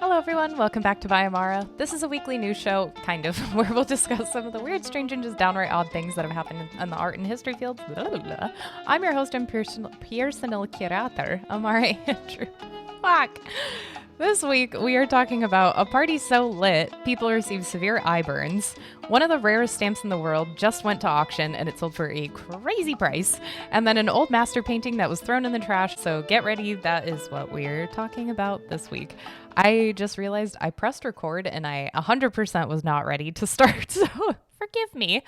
Hello everyone, welcome back to Amara. This is a weekly news show, kind of, where we'll discuss some of the weird, strange, and just downright odd things that have happened in the art and history fields. I'm your host and personal curator, Amara Andrew. Fuck! This week, we are talking about a party so lit, people receive severe eye burns. One of the rarest stamps in the world just went to auction and it sold for a crazy price. And then an old master painting that was thrown in the trash. So get ready, that is what we're talking about this week. I just realized I pressed record and I 100% was not ready to start. So forgive me.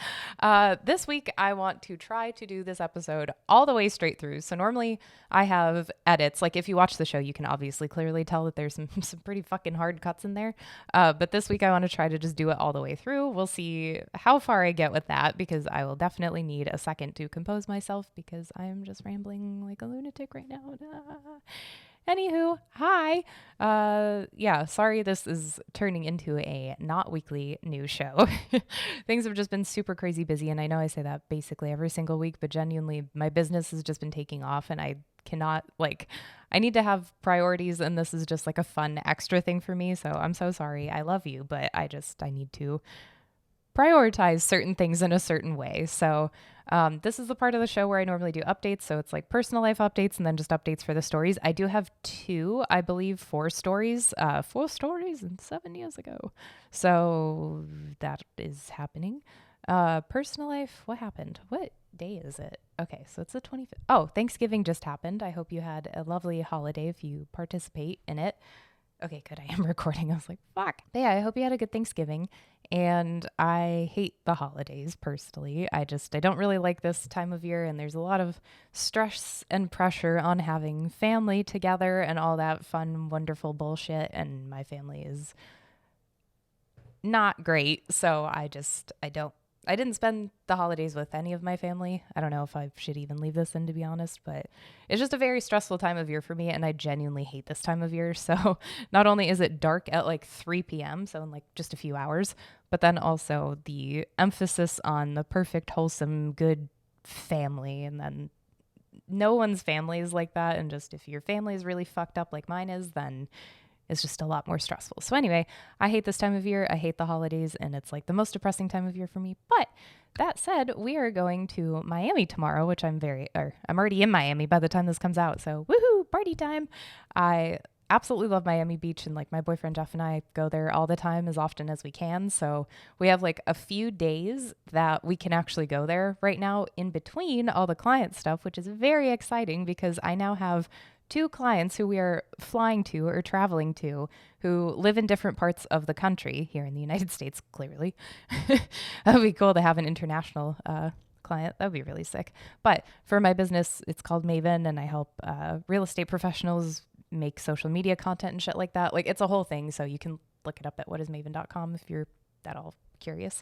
This week, I want to try to do this episode all the way straight through. So normally I have edits. Like if you watch the show, you can obviously clearly tell that there's some pretty fucking hard cuts in there. But this week I want to try to just do it all the way through. We'll see how far I get with that because I will definitely need a second to compose myself because I'm just rambling like a lunatic right now. Anywho, hi. Yeah, sorry this is turning into a not weekly news show. Things have just been super crazy busy, and I know I say that basically every single week, but genuinely my business has just been taking off and I cannot, I need to have priorities, and this is just like a fun extra thing for me, so I'm so sorry. I love you, but I need to prioritize certain things in a certain way. So this is the part of the show where I normally do updates. So it's like personal life updates and then just updates for the stories. I do have four stories and 7 years ago. So that is happening. Personal life, what happened? What day is it? Okay, so it's the 25th. Oh, Thanksgiving just happened. I hope you had a lovely holiday if you participate in it. Okay, good. I am recording. I was like, fuck. But yeah, I hope you had a good Thanksgiving. And I hate the holidays personally. I don't really like this time of year. And there's a lot of stress and pressure on having family together and all that fun, wonderful bullshit. And my family is not great. So I didn't spend the holidays with any of my family. I don't know if I should even leave this in, to be honest, but it's just a very stressful time of year for me, and I genuinely hate this time of year. So not only is it dark at like 3 p.m., so in like just a few hours, but then also the emphasis on the perfect, wholesome, good family, and then no one's family is like that, and just if your family is really fucked up like mine is, then it's just a lot more stressful. So anyway, I hate this time of year. I hate the holidays, and it's like the most depressing time of year for me. But that said, we are going to Miami tomorrow, which I'm already in Miami by the time this comes out. So woohoo, party time. I absolutely love Miami Beach, and like my boyfriend Jeff and I go there all the time as often as we can. So we have like a few days that we can actually go there right now in between all the client stuff, which is very exciting because I now have 2 clients who we are flying to or traveling to who live in different parts of the country here in the United States, clearly. That would be cool to have an international client. That would be really sick. But for my business, it's called Maven, and I help real estate professionals make social media content and shit like that. Like, it's a whole thing, so you can look it up at whatismaven.com if you're at all curious.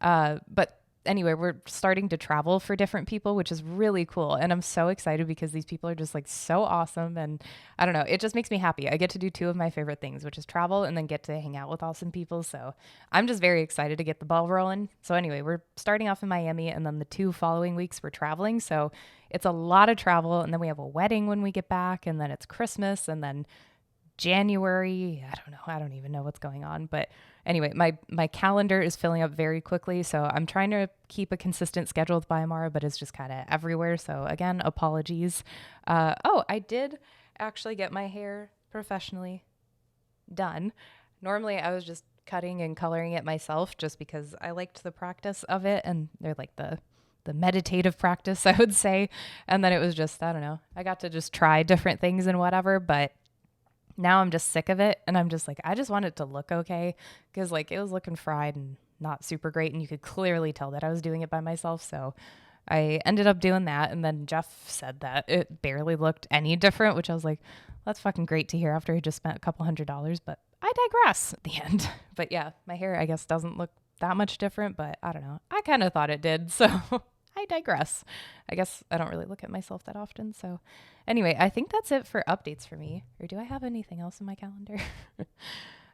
But anyway, we're starting to travel for different people, which is really cool. And I'm so excited because these people are just like so awesome. And I don't know, it just makes me happy. I get to do 2 of my favorite things, which is travel and then get to hang out with awesome people. So I'm just very excited to get the ball rolling. So anyway, we're starting off in Miami, and then the 2 following weeks we're traveling. So it's a lot of travel. And then we have a wedding when we get back, and then it's Christmas, and then January. I don't know. I don't even know what's going on. But anyway, my calendar is filling up very quickly. So I'm trying to keep a consistent schedule with Amara, but it's just kind of everywhere. So again, apologies. I did actually get my hair professionally done. Normally I was just cutting and coloring it myself just because I liked the practice of it. And they're like the meditative practice, I would say. And then it was just, I don't know, I got to just try different things and whatever, but now I'm just sick of it, and I'm just like, I just want it to look okay, because like it was looking fried and not super great, and you could clearly tell that I was doing it by myself. So I ended up doing that, and then Jeff said that it barely looked any different, which I was like, that's fucking great to hear after I just spent a couple $100s, but I digress at the end. But yeah, my hair, I guess, doesn't look that much different, but I don't know. I kind of thought it did, so I digress. I guess I don't really look at myself that often. So anyway, I think that's it for updates for me. Or do I have anything else in my calendar? I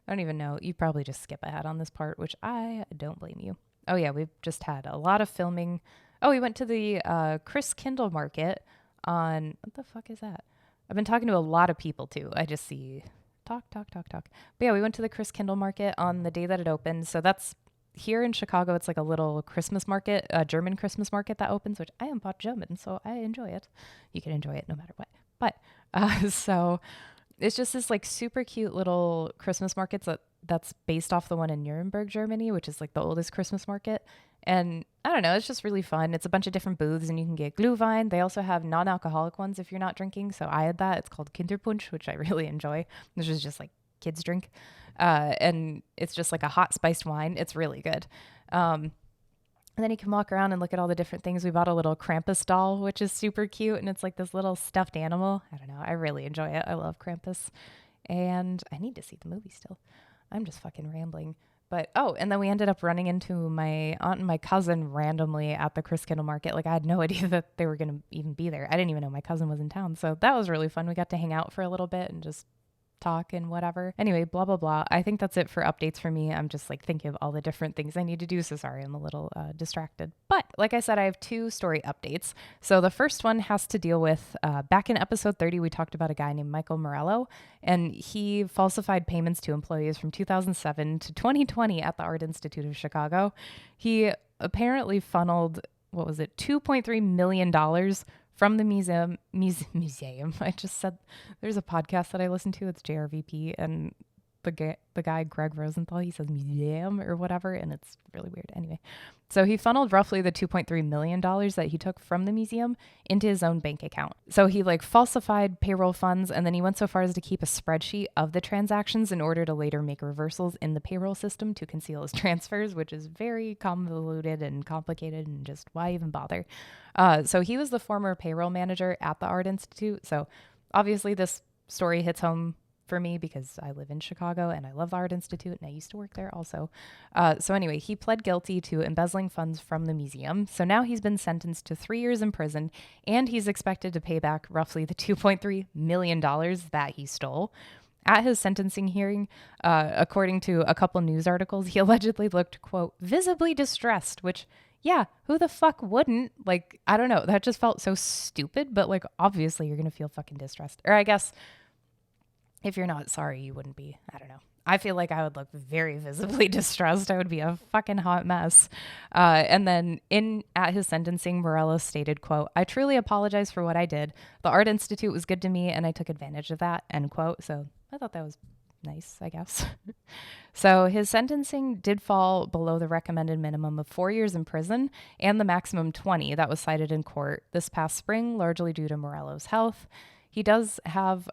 don't even know. You probably just skip ahead on this part, which I don't blame you. Oh yeah, we've just had a lot of filming. Oh, we went to the Chris Kindle market on, what the fuck is that? I've been talking to a lot of people too. I just see But yeah, we went to the Christkindl market on the day that it opened. So that's here in Chicago. It's like a little Christmas market, a German Christmas market that opens, which I am part German, so I enjoy it. You can enjoy it no matter what. But so it's just this like super cute little Christmas market that's based off the one in Nuremberg, Germany, which is like the oldest Christmas market. And I don't know, it's just really fun. It's a bunch of different booths and you can get Glühwein. They also have non-alcoholic ones if you're not drinking. So I had that. It's called Kinderpunsch, which I really enjoy, which is just like kids drink. And it's just like a hot spiced wine. It's really good. And then you can walk around and look at all the different things. We bought a little Krampus doll, which is super cute. And it's like this little stuffed animal. I don't know. I really enjoy it. I love Krampus. And I need to see the movie still. I'm just fucking rambling. But, and then we ended up running into my aunt and my cousin randomly at the Christkindl market. Like, I had no idea that they were going to even be there. I didn't even know my cousin was in town. So that was really fun. We got to hang out for a little bit and just talk and whatever. Anyway, blah, blah, blah. I think that's it for updates for me. I'm just like thinking of all the different things I need to do. So sorry, I'm a little distracted. But like I said, I have 2 story updates. So the first one has to deal with back in episode 30, we talked about a guy named Michael Morello, and he falsified payments to employees from 2007 to 2020 at the Art Institute of Chicago. He apparently funneled, $2.3 million from the museum. I just said there's a podcast that I listen to. It's JRVP, and the guy Greg Rosenthal, he says museum or whatever, and it's really weird. Anyway, so he funneled roughly the $2.3 million that he took from the museum into his own bank account. So he like falsified payroll funds, and then he went so far as to keep a spreadsheet of the transactions in order to later make reversals in the payroll system to conceal his transfers, which is very convoluted and complicated, and just why even bother? So he was the former payroll manager at the Art Institute. So obviously this story hits home for me because I live in Chicago and I love the Art Institute and I used to work there also. So anyway, he pled guilty to embezzling funds from the museum. So now he's been sentenced to 3 years in prison, and he's expected to pay back roughly the $2.3 million that he stole. At his sentencing hearing, according to a couple news articles, he allegedly looked, quote, visibly distressed, which, yeah, who the fuck wouldn't? Like, I don't know. That just felt so stupid, but like, obviously you're going to feel fucking distressed. Or I guess if you're not sorry, you wouldn't be. I don't know. I feel like I would look very visibly distressed. I would be a fucking hot mess. And then at his sentencing, Morello stated, quote, I truly apologize for what I did. The Art Institute was good to me and I took advantage of that, end quote. So I thought that was nice, I guess. So his sentencing did fall below the recommended minimum of 4 years in prison and the maximum 20 that was cited in court this past spring, largely due to Morello's health. He does have,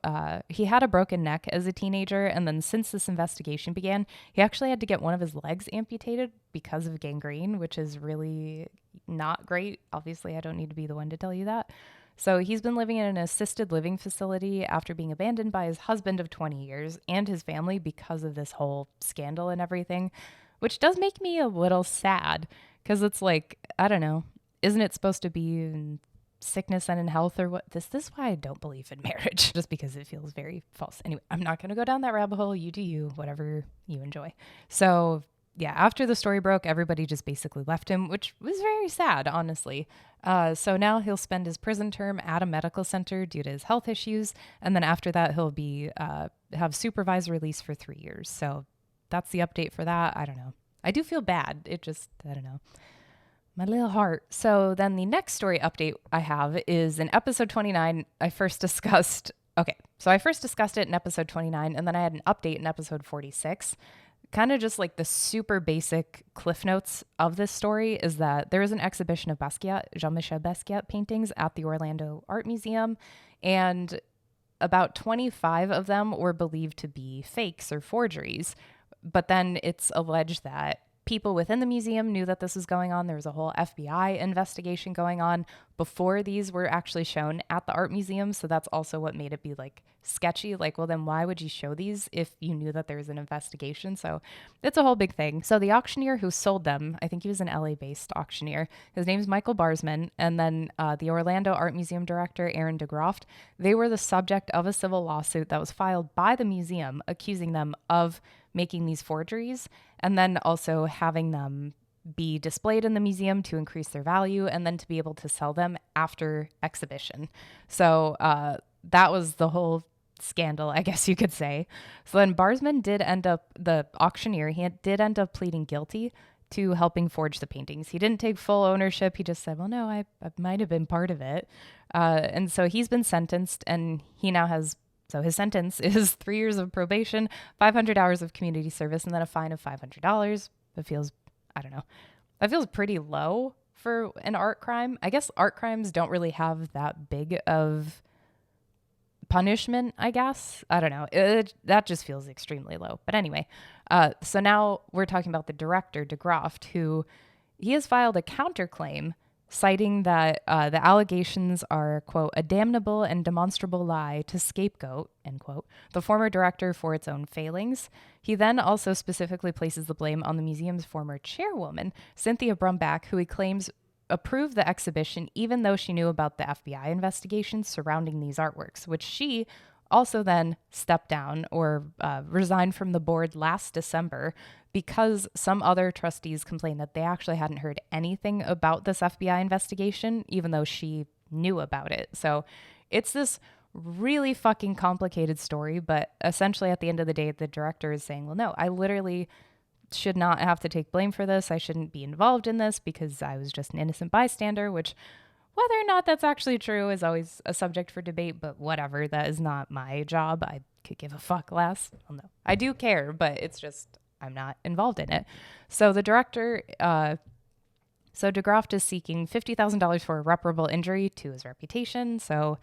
he had a broken neck as a teenager, and then since this investigation began, he actually had to get one of his legs amputated because of gangrene, which is really not great. Obviously, I don't need to be the one to tell you that. So he's been living in an assisted living facility after being abandoned by his husband of 20 years and his family because of this whole scandal and everything, which does make me a little sad because it's like, I don't know, isn't it supposed to be in sickness and in health or what? This is why I don't believe in marriage, just because it feels very false. Anyway, I'm not going to go down that rabbit hole. You do you, whatever you enjoy. So yeah, after the story broke, everybody just basically left him, which was very sad, honestly. So now he'll spend his prison term at a medical center due to his health issues. And then after that, he'll be have supervised release for 3 years. So that's the update for that. I don't know. I do feel bad. It just, I don't know. My little heart. So then the next story update I have is in episode 29. I first discussed it in episode 29, and then I had an update in episode 46. Kind of just like the super basic cliff notes of this story is that there is an exhibition of Basquiat, Jean-Michel Basquiat paintings at the Orlando Art Museum, and about 25 of them were believed to be fakes or forgeries. But then it's alleged that people within the museum knew that this was going on. There was a whole FBI investigation going on before these were actually shown at the art museum. So that's also what made it be like sketchy. Like, well, then why would you show these if you knew that there was an investigation? So it's a whole big thing. So the auctioneer who sold them, I think he was an LA-based auctioneer. His name's Michael Barsman. And then the Orlando Art Museum director, Aaron DeGroft, they were the subject of a civil lawsuit that was filed by the museum accusing them of making these forgeries and then also having them be displayed in the museum to increase their value and then to be able to sell them after exhibition. So that was the whole scandal, I guess you could say. So then Barsman did end up, the auctioneer, he did end up pleading guilty to helping forge the paintings. He didn't take full ownership. He just said, well, no, I might have been part of it. And so he's been sentenced, and he now has, so his sentence is 3 years of probation, 500 hours of community service, and then a fine of $500. That feels, I don't know, that feels pretty low for an art crime. I guess art crimes don't really have that big of punishment, I guess. I don't know. That just feels extremely low. But anyway, so now we're talking about the director, de Graft, who he has filed a counterclaim citing that the allegations are, quote, a damnable and demonstrable lie to scapegoat, end quote, the former director for its own failings. He then also specifically places the blame on the museum's former chairwoman, Cynthia Brumback, who he claims approved the exhibition even though she knew about the FBI investigations surrounding these artworks, which she also then stepped down or resigned from the board last December because some other trustees complained that they actually hadn't heard anything about this FBI investigation, even though she knew about it. So it's this really fucking complicated story, but essentially at the end of the day, the director is saying, well, no, I literally should not have to take blame for this. I shouldn't be involved in this because I was just an innocent bystander, which whether or not that's actually true is always a subject for debate, but whatever. That is not my job. I could give a fuck less. Well, no, I do care, but it's just I'm not involved in it. So the director, so de Graft is seeking $50,000 for irreparable injury to his reputation. So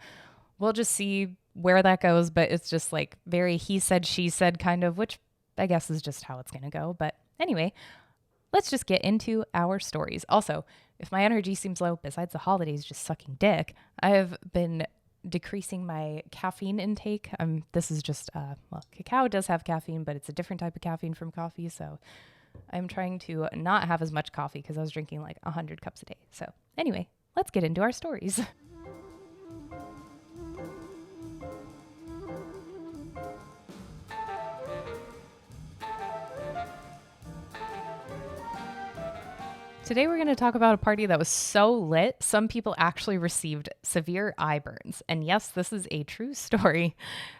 we'll just see where that goes, but it's just like very he said, she said kind of, which I guess is just how it's going to go. But anyway, let's just get into our stories. Also, if my energy seems low, besides the holidays just sucking dick, I have been decreasing my caffeine intake. This is just, well, cacao does have caffeine, but it's a different type of caffeine from coffee. So I'm trying to not have as much coffee because I was drinking like 100 cups a day. So anyway, let's get into our stories. Today we're going to talk about a party that was so lit, some people actually received severe eye burns. And yes, this is a true story.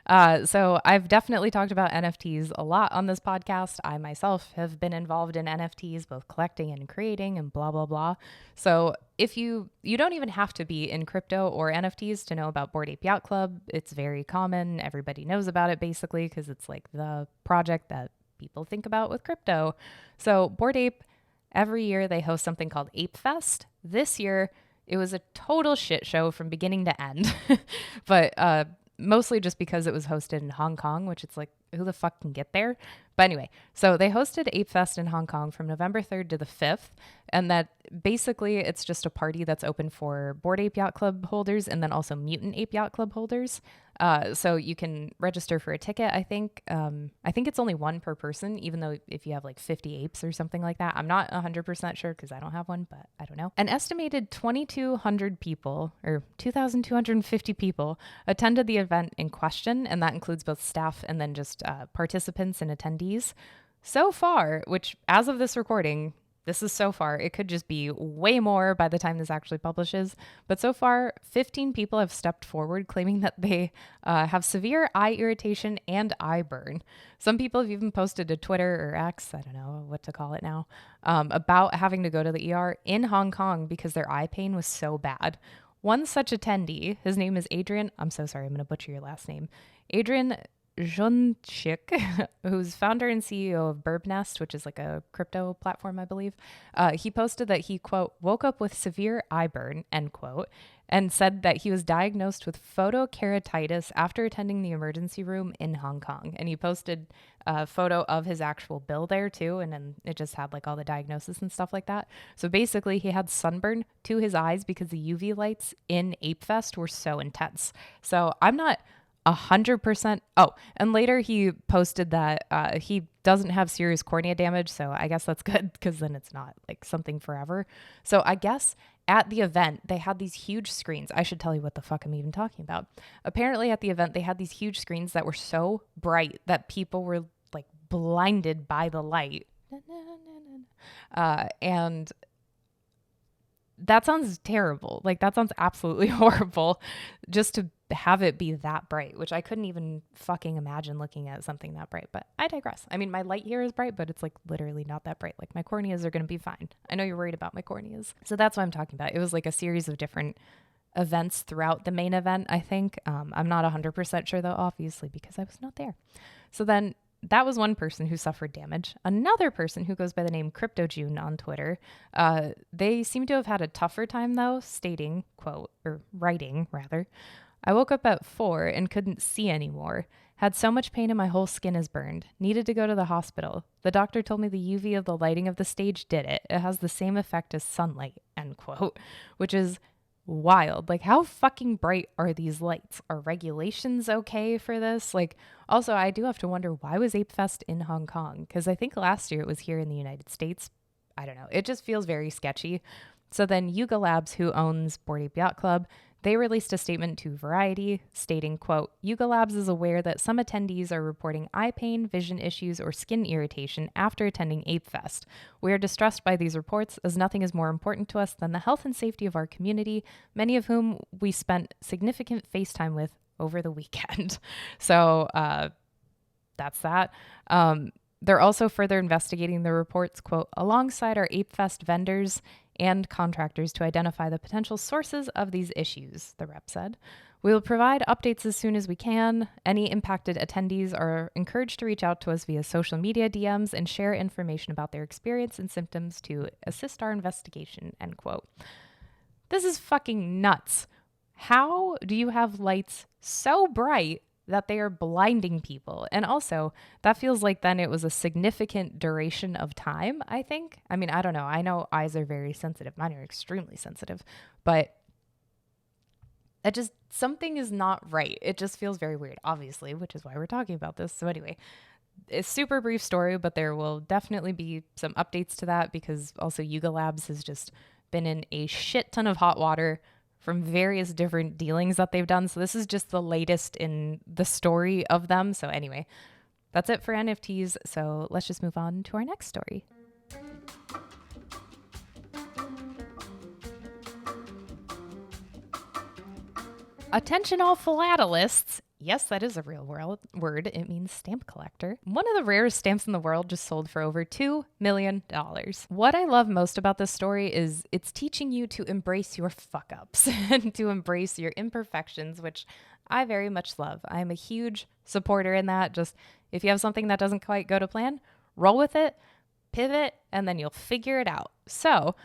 So I've definitely talked about NFTs a lot on this podcast. I myself have been involved in NFTs, both collecting and creating and blah, blah, blah. So if you don't even have to be in crypto or NFTs to know about Bored Ape Yacht Club. It's very common. Everybody knows about it basically because it's like the project that people think about with crypto. So Bored Ape, every year they host something called Ape Fest. This year, it was a total shit show from beginning to end, but mostly just because it was hosted in Hong Kong, which it's like, who the fuck can get there? But anyway, so they hosted Ape Fest in Hong Kong from November 3rd to the 5th, and that basically it's just a party that's open for Bored Ape Yacht Club holders and then also Mutant Ape Yacht Club holders. So you can register for a ticket, I think. I think it's only one per person, even though if you have like 50 apes or something like that. I'm not 100% sure because I don't have one, but I don't know. An estimated 2,200 people or 2,250 people attended the event in question, and that includes both staff and then just participants and attendees. So far, which as of this recording, this is so far. It could just be way more by the time this actually publishes. But so far, 15 people have stepped forward claiming that they have severe eye irritation and eye burn. Some people have even posted to Twitter or X, I don't know what to call it now, about having to go to the ER in Hong Kong because their eye pain was so bad. One such attendee, his name is Adrian. I'm so sorry, I'm going to butcher your last name. Adrian Zhonchik, who's founder and CEO of Burb Nest, which is like a crypto platform, I believe. He posted that he, quote, woke up with severe eye burn, end quote, and said that he was diagnosed with photokeratitis after attending the emergency room in Hong Kong. And he posted a photo of his actual bill there too. And then it just had like all the diagnosis and stuff like that. So basically he had sunburn to his eyes because the UV lights in Ape Fest were so intense. So I'm not 100%. Oh, and later he posted that he doesn't have serious cornea damage. So I guess that's good because then it's not like something forever. So I guess at the event, they had these huge screens. I should tell you what the fuck I'm even talking about. Apparently at the event, they had these huge screens that were so bright that people were like blinded by the light. And that sounds terrible. Like, that sounds absolutely horrible just to have it be that bright, which I couldn't even fucking imagine looking at something that bright. But I digress. I mean, my light here is bright, but it's like literally not that bright. Like, my corneas are going to be fine. I know you're worried about my corneas. So that's what I'm talking about. It was like a series of different events throughout the main event, I think. I'm not 100% sure, though, obviously, because I was not there. So then that was one person who suffered damage. Another person who goes by the name Crypto June on Twitter, they seem to have had a tougher time, though, stating, quote, or writing, rather, I woke up at 4 and couldn't see anymore. Had so much pain and my whole skin is burned. Needed to go to the hospital. The doctor told me the UV of the lighting of the stage did it. It has the same effect as sunlight, end quote, which is wild. Like, how fucking bright are these lights? Are regulations okay for this? Like, also, I do have to wonder, why was Ape Fest in Hong Kong? Because I think last year it was here in the United States. I don't know. It just feels very sketchy. So then Yuga Labs, who owns Bored Ape Yacht Club, they released a statement to Variety stating, quote, Yuga Labs is aware that some attendees are reporting eye pain, vision issues, or skin irritation after attending Ape Fest. We are distressed by these reports as nothing is more important to us than the health and safety of our community, many of whom we spent significant FaceTime with over the weekend. So that's that. They're also further investigating the reports, quote, alongside our Ape Fest vendors and contractors to identify the potential sources of these issues, the rep said. We will provide updates as soon as we can. Any impacted attendees are encouraged to reach out to us via social media DMs and share information about their experience and symptoms to assist our investigation, end quote. This is fucking nuts. How do you have lights so bright that they are blinding people? And also, that feels like then it was a significant duration of time, I think. I mean, I don't know. I know eyes are very sensitive. Mine are extremely sensitive. But it just, something is not right. It just feels very weird, obviously, which is why we're talking about this. So anyway, it's a super brief story, but there will definitely be some updates to that because also Yuga Labs has just been in a shit ton of hot water from various different dealings that they've done. So this is just the latest in the story of them. So anyway, that's it for NFTs. So let's just move on to our next story. Attention all philatelists. Yes, that is a real word. It means stamp collector. One of the rarest stamps in the world just sold for over $2 million. What I love most about this story is it's teaching you to embrace your fuck ups and to embrace your imperfections, which I very much love. I'm a huge supporter in that. Just if you have something that doesn't quite go to plan, roll with it, pivot, and then you'll figure it out. So,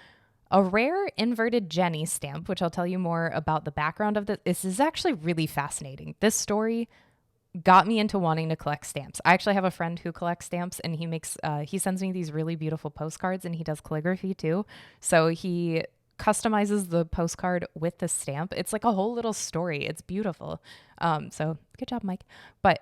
a rare inverted Jenny stamp, which I'll tell you more about the background of this. This is actually really fascinating. This story got me into wanting to collect stamps. I actually have a friend who collects stamps, and he sends me these really beautiful postcards, and he does calligraphy too. So he customizes the postcard with the stamp. It's like a whole little story. It's beautiful. So good job, Mike. But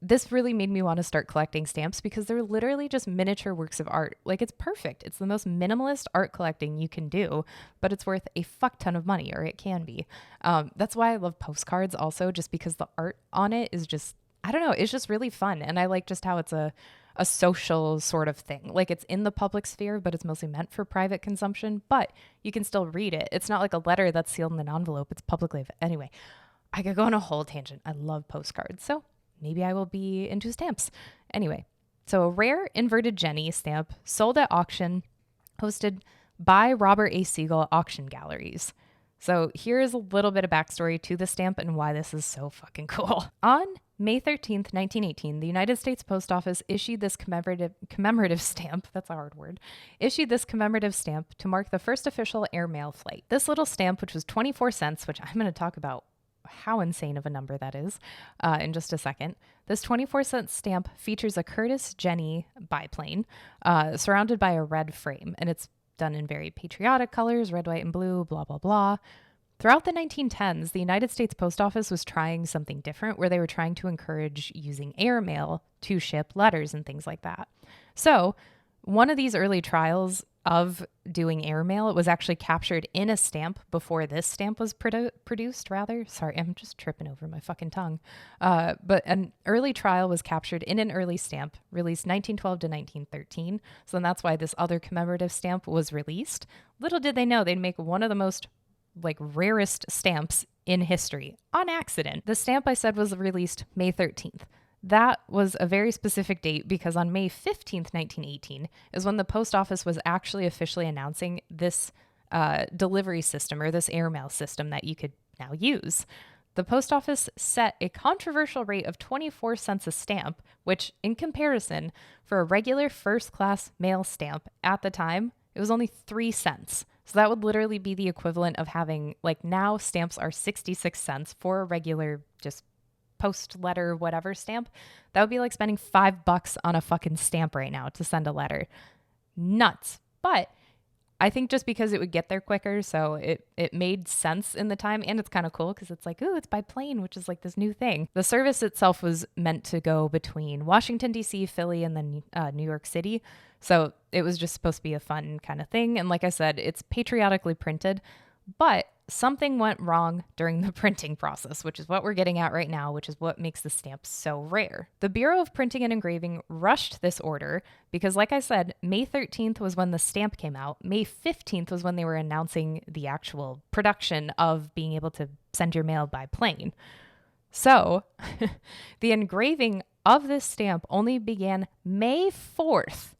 this really made me want to start collecting stamps because they're literally just miniature works of art. Like, it's perfect. It's the most minimalist art collecting you can do, but it's worth a fuck ton of money, or it can be. That's why I love postcards also, just because the art on it is just, I don't know, it's just really fun. And I like just how it's a social sort of thing. Like, it's in the public sphere, but it's mostly meant for private consumption, but you can still read it. It's not like a letter that's sealed in an envelope. It's publicly. Anyway, I could go on a whole tangent. I love postcards. So maybe I will be into stamps. Anyway, so a rare inverted Jenny stamp sold at auction, hosted by Robert A. Siegel Auction Galleries. So here's a little bit of backstory to the stamp and why this is so fucking cool. On May 13th, 1918, the United States Post Office issued this commemorative stamp, that's a hard word, issued this commemorative stamp to mark the first official airmail flight. This little stamp, which was 24 cents, which I'm going to talk about how insane of a number that is in just a second. This 24-cent stamp features a Curtiss Jenny biplane surrounded by a red frame, and it's done in very patriotic colors, red, white, and blue, blah, blah, blah. Throughout the 1910s, the United States Post Office was trying something different where they were trying to encourage using airmail to ship letters and things like that. So One of these early trials of doing airmail was actually captured in a stamp before this stamp was produced, rather. Sorry, I'm just tripping over my fucking tongue. But an early trial was captured in an early stamp released 1912 to 1913. So then that's why this other commemorative stamp was released. Little did they know they'd make one of the most rarest stamps in history on accident. The stamp I said was released May 13th. That was a very specific date because on May 15th, 1918 is when the post office was actually officially announcing this delivery system, or this airmail system that you could now use. The post office set a controversial rate of 24 cents a stamp, which in comparison for a regular first class mail stamp at the time, it was only 3 cents. So that would literally be the equivalent of having, now stamps are 66 cents for a regular just post letter whatever stamp. That would be like spending $5 on a fucking stamp right now to send a letter. Nuts. But I think just because it would get there quicker, so it made sense in the time, and it's kind of cool because it's it's by plane, which is this new thing. The service itself was meant to go between Washington, D.C., Philly, and then New York City. So it was just supposed to be a fun kind of thing. And like I said, it's patriotically printed, but something went wrong during the printing process, which is what we're getting at right now, which is what makes the stamp so rare. The Bureau of Printing and Engraving rushed this order because, like I said, May 13th was when the stamp came out. May 15th was when they were announcing the actual production of being able to send your mail by plane. So the engraving of this stamp only began May 4th.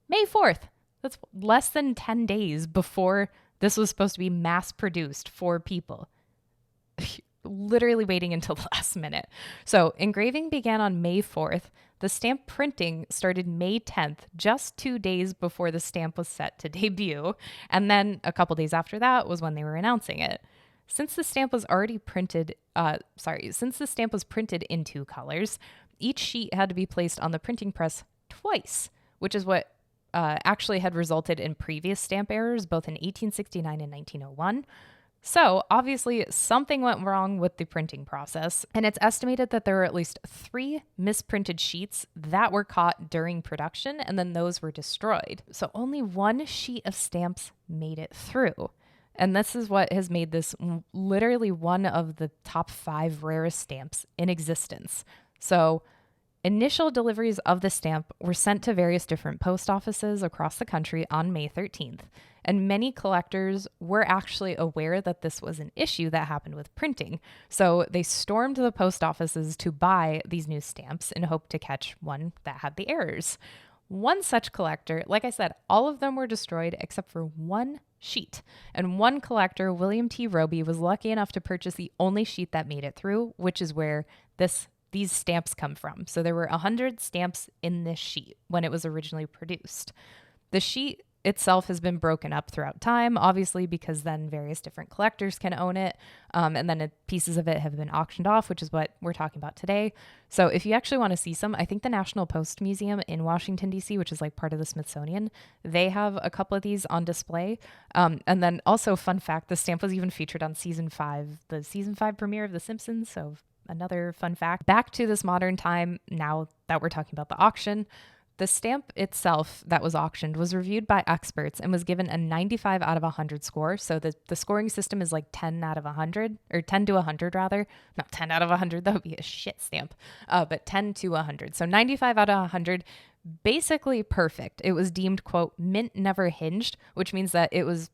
May 4th. That's less than 10 days before this was supposed to be mass produced for people. Literally waiting until the last minute. So engraving began on May 4th. The stamp printing started May 10th, just 2 days before the stamp was set to debut. And then a couple days after that was when they were announcing it. Since the stamp was printed in 2 colors, each sheet had to be placed on the printing press twice, which is what actually had resulted in previous stamp errors, both in 1869 and 1901. So obviously something went wrong with the printing process, and it's estimated that there were at least 3 misprinted sheets that were caught during production, and then those were destroyed. So only 1 sheet of stamps made it through. And this is what has made this literally one of the top 5 rarest stamps in existence. So initial deliveries of the stamp were sent to various different post offices across the country on May 13th, and many collectors were actually aware that this was an issue that happened with printing. So they stormed the post offices to buy these new stamps in hope to catch one that had the errors. One such collector, like I said, all of them were destroyed except for 1 sheet. And one collector, William T. Roby, was lucky enough to purchase the only sheet that made it through, which is where these stamps come from. So there were 100 stamps in this sheet when it was originally produced. The sheet itself has been broken up throughout time, obviously, because then various different collectors can own it. And then pieces of it have been auctioned off, which is what we're talking about today. So if you actually want to see some, I think the National Post Museum in Washington, D.C., which is part of the Smithsonian, they have a couple of these on display. And then also, fun fact, the stamp was even featured on the season 5 premiere of The Simpsons. So another fun fact. Back to this modern time, now that we're talking about the auction, the stamp itself that was auctioned was reviewed by experts and was given a 95 out of 100 score. So the scoring system is 10 out of 100, or 10 to 100 rather. Not 10 out of 100, that would be a shit stamp. But 10 to 100. So 95 out of 100, basically perfect. It was deemed, quote, mint never hinged, which means that it was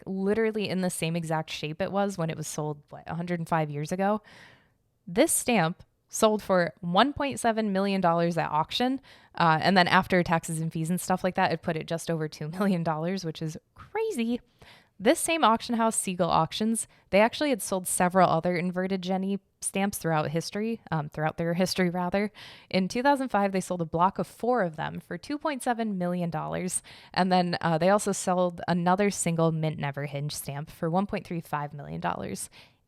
literally in the same exact shape it was when it was sold, 105 years ago. This stamp sold for $1.7 million at auction. And then after taxes and fees and stuff like that, it put it just over $2 million, which is crazy. This same auction house, Siegel Auctions, they actually had sold several other inverted Jenny stamps throughout their history. In 2005, they sold a block of 4 of them for $2.7 million. And then they also sold another single mint never hinged stamp for $1.35 million.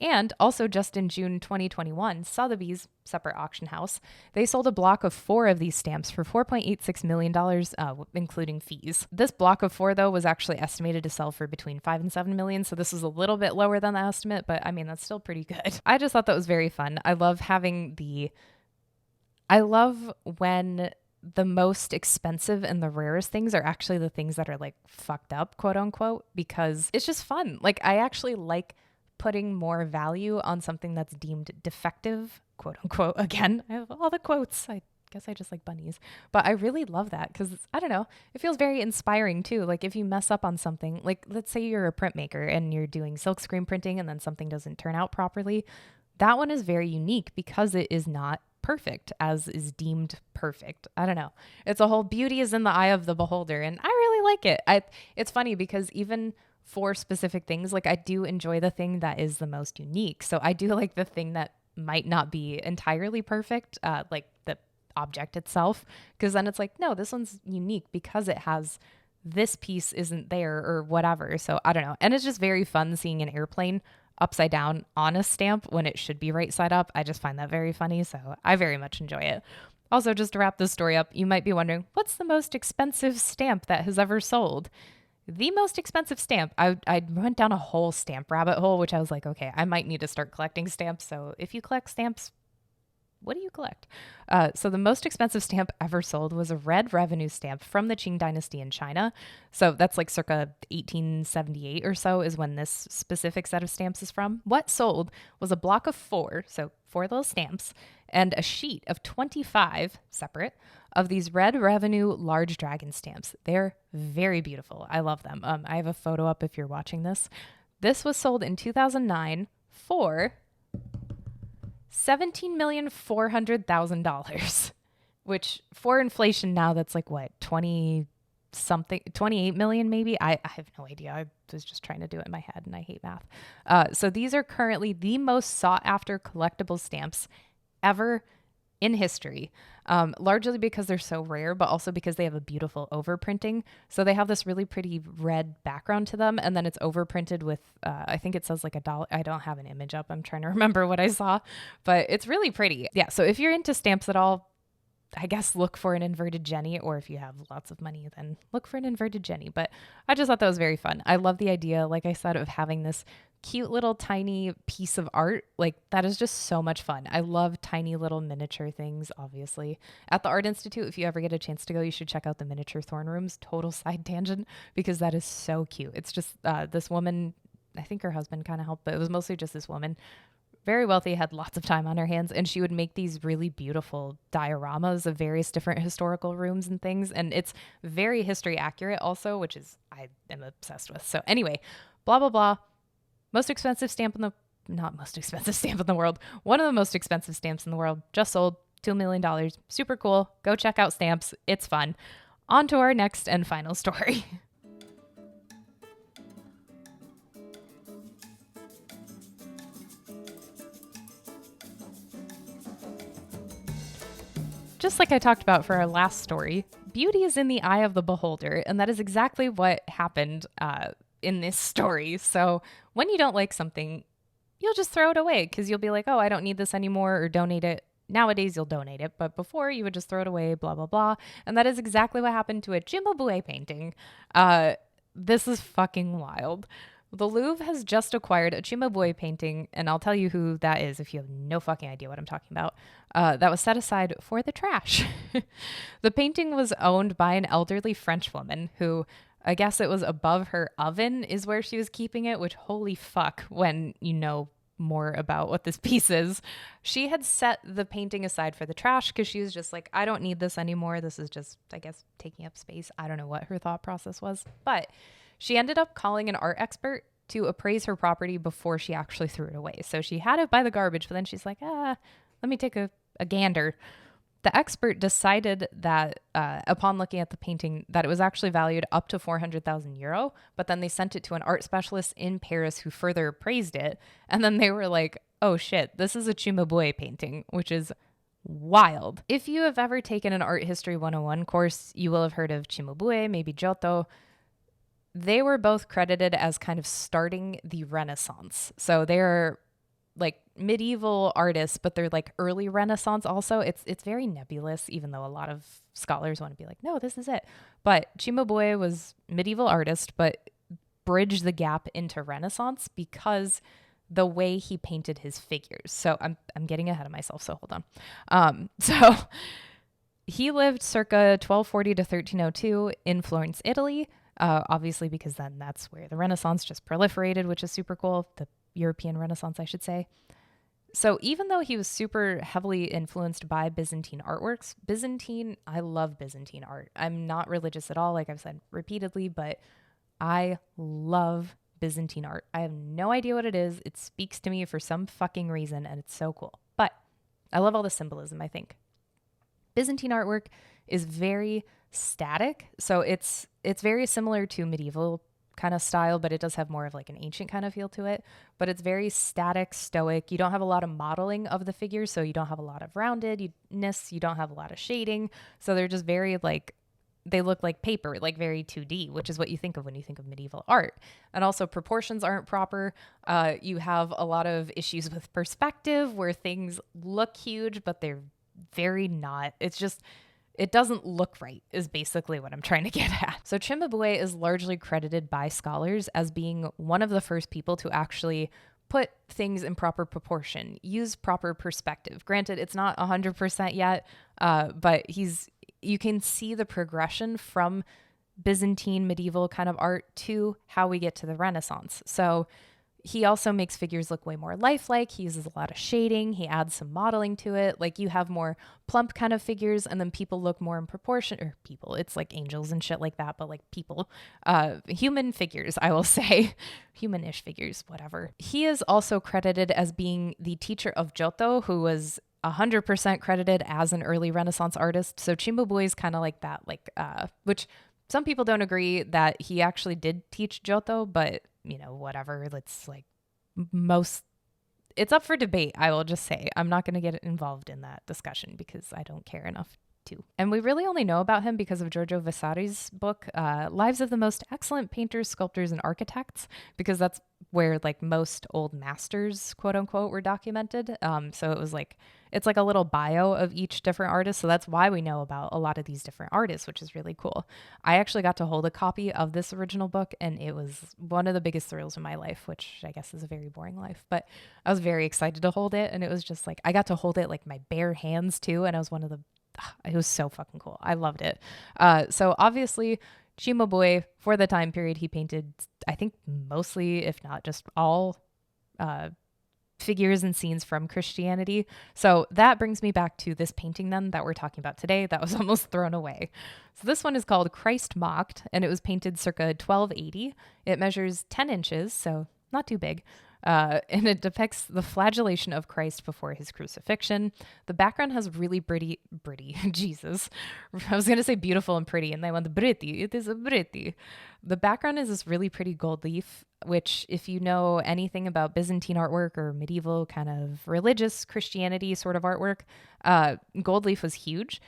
And also just in June 2021, Sotheby's, separate auction house, they sold a block of 4 of these stamps for $4.86 million, including fees. This block of 4, though, was actually estimated to sell for between $5 and $7 million, so this was a little bit lower than the estimate, but I mean, that's still pretty good. I just thought that was very fun. I love when the most expensive and the rarest things are actually the things that are like fucked up, quote unquote, because it's just fun. Like I actually like putting more value on something that's deemed defective, quote unquote. Again, I have all the quotes. I guess I just like bunnies, but I really love that because I don't know, it feels very inspiring too. Like if you mess up on something, like let's say you're a printmaker and you're doing silk screen printing and then something doesn't turn out properly. That one is very unique because it is not perfect as is deemed perfect. I don't know. It's a whole beauty is in the eye of the beholder. And I really like it. It's funny because even for specific things, like I do enjoy the thing that is the most unique. So I do like the thing that might not be entirely perfect, like the object itself, because then it's like, no, this one's unique because it has this piece isn't there or whatever. So I don't know. And it's just very fun seeing an airplane upside down on a stamp when it should be right side up. I just find that very funny. So I very much enjoy it. Also, just to wrap this story up, you might be wondering, what's the most expensive stamp that has ever sold? The most expensive stamp, I went down a whole stamp rabbit hole, which I was like, okay, I might need to start collecting stamps. So if you collect stamps, what do you collect? So the most expensive stamp ever sold was a red revenue stamp from the Qing dynasty in China. So that's like circa 1878 or so is when this specific set of stamps is from. What sold was a block of 4, so 4 little stamps, and a sheet of 25 separate of these red revenue large dragon stamps. They're very beautiful. I love them. I have a photo up if you're watching this. This was sold in 2009 for $17,400,000, which for inflation now, that's like what, 20 something, 28 million maybe? I have no idea. I was just trying to do it in my head and I hate math. So these are currently the most sought after collectible stamps ever in history, largely because they're so rare, but also because they have a beautiful overprinting. So they have this really pretty red background to them, and then it's overprinted with, I think it says like $1. I don't have an image up. I'm trying to remember what I saw, but it's really pretty. Yeah, so if you're into stamps at all, I guess look for an inverted Jenny, or if you have lots of money, then look for an inverted Jenny. But I just thought that was very fun. I love the idea, like I said, of having this cute little tiny piece of art. Like that is just so much fun. I love tiny little miniature things, obviously. At the Art Institute, if you ever get a chance to go, you should check out the miniature thorn rooms. Total side tangent, because that is so cute. It's just this woman, I think her husband kind of helped, but it was mostly just this woman. Very wealthy, had lots of time on her hands, and she would make these really beautiful dioramas of various different historical rooms and things. And it's very history accurate also, which is I am obsessed with. So anyway, blah, blah, blah. Most expensive stamp in the, not most expensive stamp in the world. One of the most expensive stamps in the world just sold $2 million. Super cool. Go check out stamps. It's fun. On to our next and final story. Just like I talked about for our last story, beauty is in the eye of the beholder, and that is exactly what happened in this story. So when you don't like something, you'll just throw it away because you'll be like, oh, I don't need this anymore, or donate it. Nowadays, you'll donate it, but before you would just throw it away, blah, blah, blah. And that is exactly what happened to a Cimabue painting. This is fucking wild. The Louvre has just acquired a Cimabue painting, and I'll tell you who that is if you have no fucking idea what I'm talking about. That was set aside for the trash. The painting was owned by an elderly French woman who, I guess it was above her oven is where she was keeping it, which holy fuck when you know more about what this piece is. She had set the painting aside for the trash because she was just like, I don't need this anymore. This is just, I guess, taking up space. I don't know what her thought process was, but she ended up calling an art expert to appraise her property before she actually threw it away. So she had it by the garbage, but then she's like, let me take a gander. The expert decided that upon looking at the painting that it was actually valued up to 400,000 euro, but then they sent it to an art specialist in Paris who further appraised it. And then they were like, oh shit, this is a Cimabue painting, which is wild. If you have ever taken an art history 101 course, you will have heard of Cimabue, maybe Giotto. They were both credited as kind of starting the Renaissance. So they're like medieval artists, but they're like early Renaissance also. It's very nebulous, even though a lot of scholars want to be like, no, this is it. But Cimabue was medieval artist, but bridged the gap into Renaissance because the way he painted his figures. So I'm getting ahead of myself, so hold on. So he lived circa 1240 to 1302 in Florence, Italy, obviously because then that's where the Renaissance just proliferated, which is super cool. The European Renaissance, I should say. So even though he was super heavily influenced by Byzantine artworks, I love Byzantine art. I'm not religious at all, like I've said repeatedly, but I love Byzantine art. I have no idea what it is. It speaks to me for some fucking reason, and it's so cool. But I love all the symbolism, I think. Byzantine artwork is very static. So it's very similar to medieval kind of style, but it does have more of like an ancient kind of feel to it. But it's very static, stoic. You don't have a lot of modeling of the figures, so you don't have a lot of roundedness. You don't have a lot of shading. So they're just very like, they look like paper, like very 2D, which is what you think of when you think of medieval art. And also proportions aren't proper. You have a lot of issues with perspective where things look huge, but they're very not. It's just, it doesn't look right is basically what I'm trying to get at. So Cimabue is largely credited by scholars as being one of the first people to actually put things in proper proportion, use proper perspective. Granted, it's not 100% yet, but you can see the progression from Byzantine medieval kind of art to how we get to the Renaissance. So he also makes figures look way more lifelike. He uses a lot of shading. He adds some modeling to it. Like you have more plump kind of figures, and then people look more in proportion, or people, it's like angels and shit like that, but like people, human figures, I will say, human-ish figures, whatever. He is also credited as being the teacher of Giotto, who was 100% credited as an early Renaissance artist. So Cimabue is kind of like that, like, which some people don't agree that he actually did teach Giotto, but whatever. It's like it's up for debate. I will just say I'm not going to get involved in that discussion because I don't care enough to. And we really only know about him because of Giorgio Vasari's book, Lives of the Most Excellent Painters, Sculptors, and Architects, because that's where like most old masters, quote unquote, were documented. So it's like a little bio of each different artist. So that's why we know about a lot of these different artists, which is really cool. I actually got to hold a copy of this original book, and it was one of the biggest thrills in my life, which I guess is a very boring life, but I was very excited to hold it. And it was just like, I got to hold it like my bare hands too. And it was so fucking cool. I loved it. So obviously Cimabue, for the time period he painted, I think mostly, if not just all, figures and scenes from Christianity. So that brings me back to this painting then that we're talking about today that was almost thrown away. So this one is called Christ Mocked, and it was painted circa 1280. It measures 10 inches, so not too big. And it depicts the flagellation of Christ before his crucifixion. The background has really pretty, Jesus. I was going to say beautiful and pretty, and they went pretty. It is a pretty. The background is this really pretty gold leaf, which if you know anything about Byzantine artwork or medieval kind of religious Christianity sort of artwork, gold leaf was huge.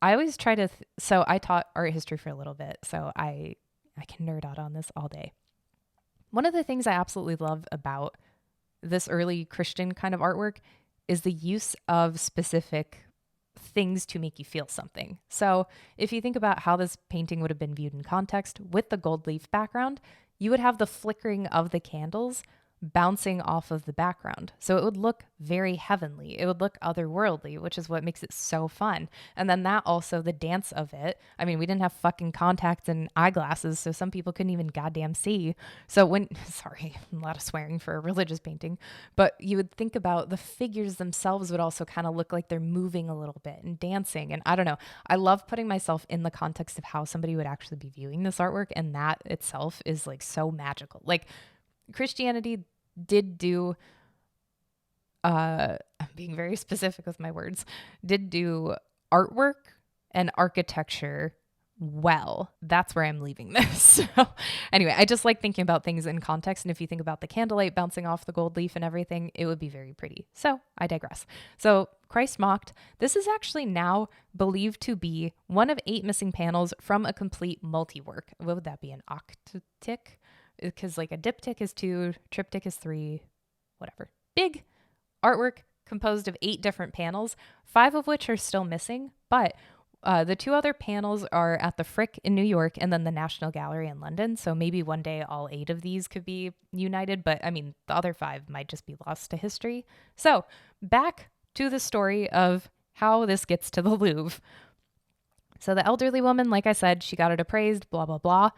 I always try to, so I taught art history for a little bit, so I can nerd out on this all day. One of the things I absolutely love about this early Christian kind of artwork is the use of specific things to make you feel something. So if you think about how this painting would have been viewed in context with the gold leaf background, you would have the flickering of the candles bouncing off of the background. So it would look very heavenly. It would look otherworldly, which is what makes it so fun. And then that also, the dance of it. I mean, we didn't have fucking contacts and eyeglasses, so some people couldn't even goddamn see. So sorry, a lot of swearing for a religious painting, but you would think about the figures themselves would also kind of look like they're moving a little bit and dancing. And I don't know, I love putting myself in the context of how somebody would actually be viewing this artwork. And that itself is like so magical. Like Christianity did do, I'm being very specific with my words, did do artwork and architecture well. That's where I'm leaving this. So anyway, I just like thinking about things in context. And if you think about the candlelight bouncing off the gold leaf and everything, it would be very pretty. So I digress. So Christ Mocked, this is actually now believed to be one of 8 missing panels from a complete multi-work. What would that be, an octuptych? Because like a diptych is 2, triptych is 3, whatever. Big artwork composed of 8 different panels, 5 of which are still missing, but the 2 other panels are at the Frick in New York and then the National Gallery in London. So maybe one day all 8 of these could be united, but I mean, the other 5 might just be lost to history. So back to the story of how this gets to the Louvre. So the elderly woman, like I said, she got it appraised, blah, blah, blah.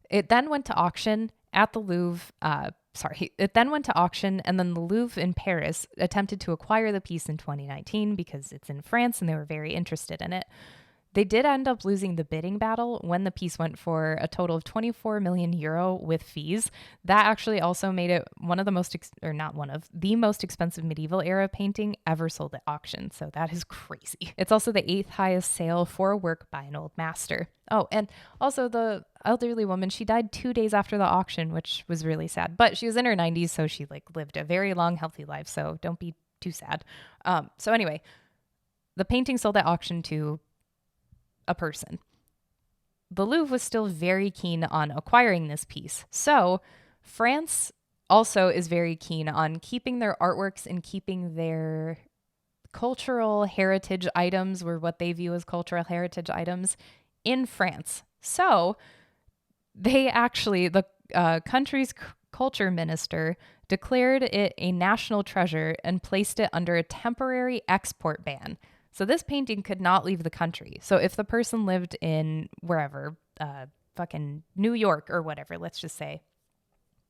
It then went to auction at the Louvre. It then went to auction, and then the Louvre in Paris attempted to acquire the piece in 2019 because it's in France and they were very interested in it. They did end up losing the bidding battle when the piece went for a total of 24 million euro with fees. That actually also made it the most expensive medieval era painting ever sold at auction. So that is crazy. It's also the 8th highest sale for a work by an old master. Oh, and also the elderly woman, she died 2 days after the auction, which was really sad. But she was in her 90s, so she lived a very long, healthy life. So don't be too sad. So anyway, the painting sold at auction to a person. The Louvre was still very keen on acquiring this piece. So France also is very keen on keeping their artworks and keeping their cultural heritage items, or what they view as cultural heritage items, in France. So they actually, the country's culture minister declared it a national treasure and placed it under a temporary export ban. So this painting could not leave the country. So if the person lived in wherever, fucking New York or whatever, let's just say,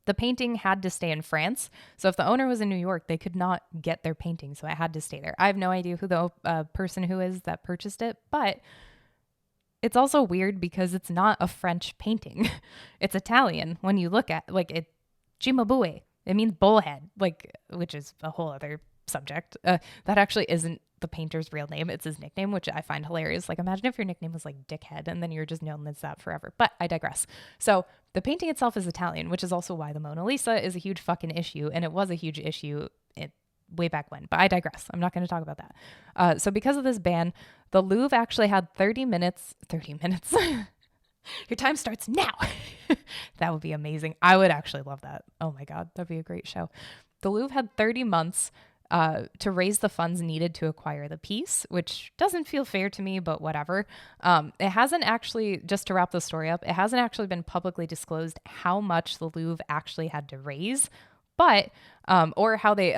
the painting had to stay in France. So if the owner was in New York, they could not get their painting. So it had to stay there. I have no idea who the person who is that purchased it, but it's also weird because it's not a French painting. It's Italian when you look at it. Cimabue. It means bullhead, which is a whole other subject. That actually isn't the painter's real name. It's his nickname, which I find hilarious. Imagine if your nickname was Dickhead and then you're just known as that forever. But I digress. So the painting itself is Italian, which is also why the Mona Lisa is a huge fucking issue. And it was a huge issue way back when. But I digress. I'm not going to talk about that. So because of this ban, the Louvre actually had 30 minutes. Your time starts now. That would be amazing. I would actually love that. Oh my God. That'd be a great show. The Louvre had 30 months to raise the funds needed to acquire the piece, which doesn't feel fair to me, but whatever. It hasn't actually, just to wrap the story up, it hasn't actually been publicly disclosed how much the Louvre actually had to raise, but or how they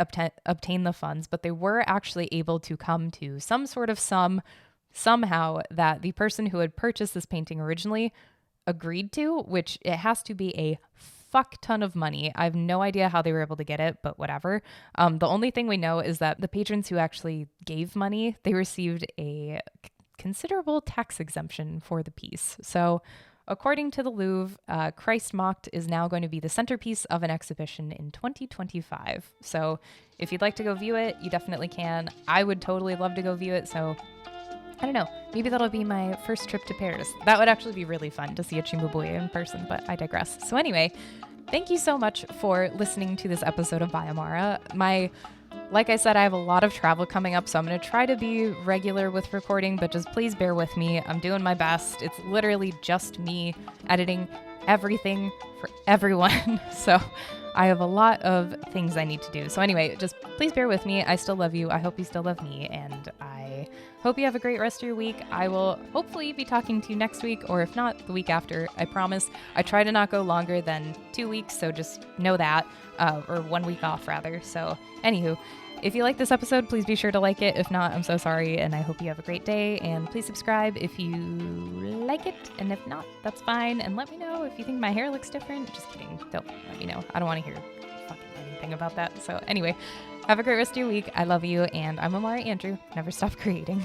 obtained the funds, but they were actually able to come to some sort of somehow that the person who had purchased this painting originally agreed to, which it has to be a fuck ton of money. I have no idea how they were able to get it, but whatever. The only thing we know is that the patrons who actually gave money, they received a considerable tax exemption for the piece. So according to the Louvre, Christ Mocked is now going to be the centerpiece of an exhibition in 2025. So if you'd like to go view it, you definitely can. I would totally love to go view it. So I don't know. Maybe that'll be my first trip to Paris. That would actually be really fun to see a Cimabue in person, but I digress. So anyway, thank you so much for listening to this episode of By Amara. Like I said, I have a lot of travel coming up, so I'm going to try to be regular with recording, but just please bear with me. I'm doing my best. It's literally just me editing everything for everyone. So I have a lot of things I need to do. So anyway, just please bear with me. I still love you. I hope you still love me, and I hope you have a great rest of your week. I will hopefully be talking to you next week, or if not, the week after. I promise. I try to not go longer than 2 weeks, so just know that, or 1 week off rather. So anywho, if you like this episode, please be sure to like it. If not, I'm so sorry, and I hope you have a great day, and please subscribe if you like it, and if not, that's fine, and let me know if you think my hair looks different. Just kidding. Don't let me know. I don't want to hear fucking anything about that. So anyway, have a great rest of your week. I love you, and I'm Amara Andrew. Never stop creating.